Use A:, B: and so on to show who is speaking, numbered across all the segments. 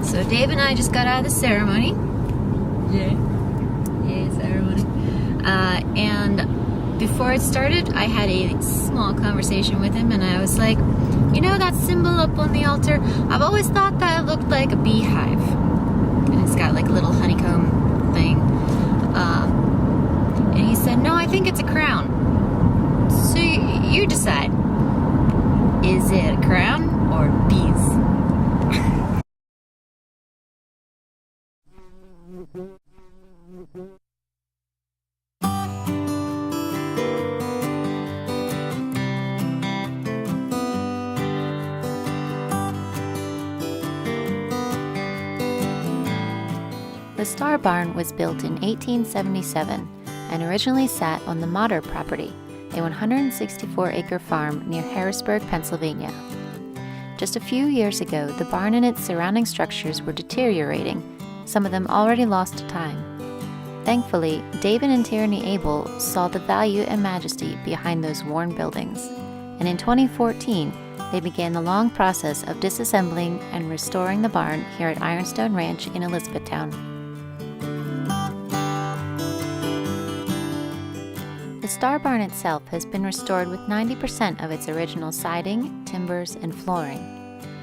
A: So Dave and I just got out of the ceremony. Yay ceremony. And before it started, I had a small conversation with him, and I was like, you know that symbol up on the altar? I've always thought that it looked like a beehive. And it's got like a little honeycomb thing. And he said, no, I think it's a crown. So you decide. Is it a crown or bees? The Star Barn was built in 1877 and originally sat on the Motter property, a 164-acre farm near Harrisburg, Pennsylvania. Just a few years ago, the barn and its surrounding structures were deteriorating, some of them already lost to time. Thankfully, David and Tierney Abel saw the value and majesty behind those worn buildings, and in 2014, they began the long process of disassembling and restoring the barn here at Ironstone Ranch in Elizabethtown. The Star Barn itself has been restored with 90% of its original siding, timbers, and flooring.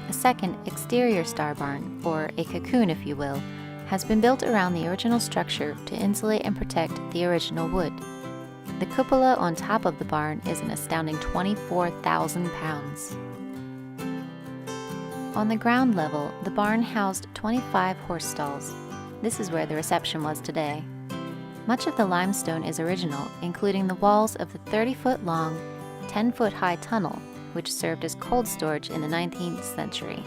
A: A second exterior Star Barn, or a cocoon if you will, has been built around the original structure to insulate and protect the original wood. The cupola on top of the barn is an astounding 24,000 pounds. On the ground level, the barn housed 25 horse stalls. This is where the reception was today. Much of the limestone is original, including the walls of the 30-foot-long, 10-foot-high tunnel, which served as cold storage in the 19th century.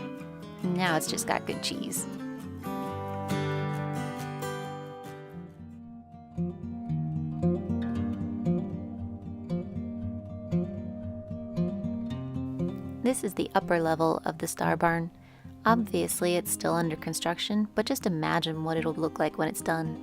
A: Now it's just got good cheese. This is the upper level of the Star Barn. Obviously, it's still under construction, but just imagine what it'll look like when it's done.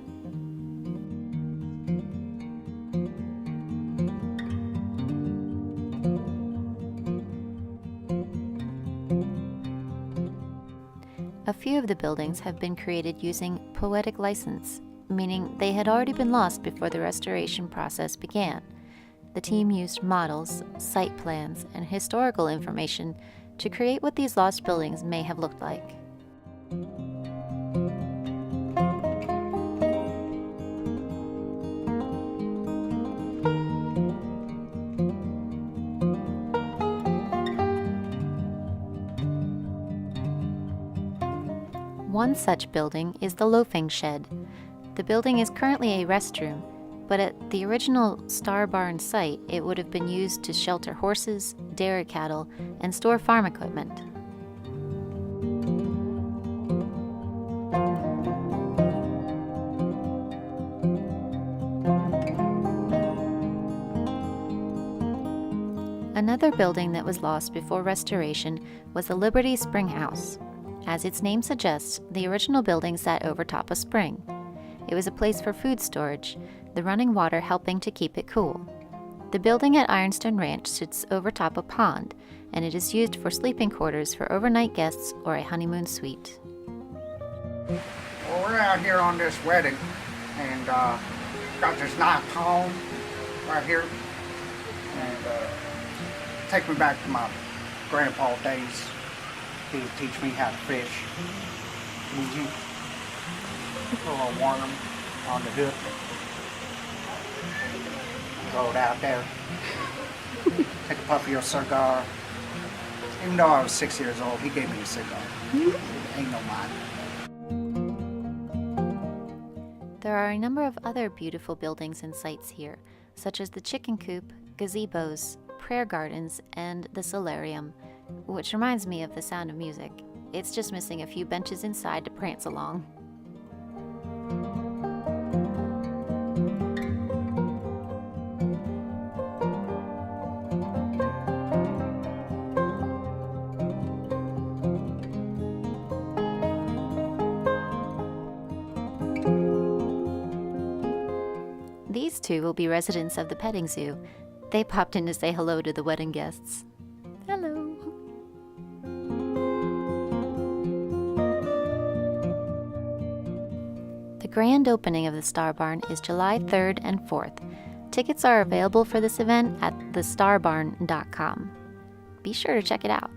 A: A few of the buildings have been created using poetic license, meaning they had already been lost before the restoration process began. The team used models, site plans, and historical information to create what these lost buildings may have looked like. One such building is the Loafing Shed. The building is currently a restroom, but at the original Star Barn site, it would have been used to shelter horses, dairy cattle, and store farm equipment. Another building that was lost before restoration was the Liberty Spring House. As its name suggests, the original building sat over top a spring. It was a place for food storage, the running water helping to keep it cool. The building at Ironstone Ranch sits over top a pond, and it is used for sleeping quarters for overnight guests or a honeymoon suite.
B: Well, we're out here on this wedding, and got this nice home right here, and take me back to my grandpa days. He would teach me how to fish. Put a little worm on the hook. Throw it out there. Take a puff of your cigar. Even though I was 6 years old, he gave me a cigar. Ain't no mind.
A: There are a number of other beautiful buildings and sites here, such as the chicken coop, gazebos, prayer gardens, and the solarium, which reminds me of The Sound of Music. It's just missing a few benches inside to prance along. These two will be residents of the petting zoo. They popped in to say hello to the wedding guests. Hello. grand opening of the Star Barn is July 3rd and 4th. Tickets are available for this event at thestarbarn.com. Be sure to check it out.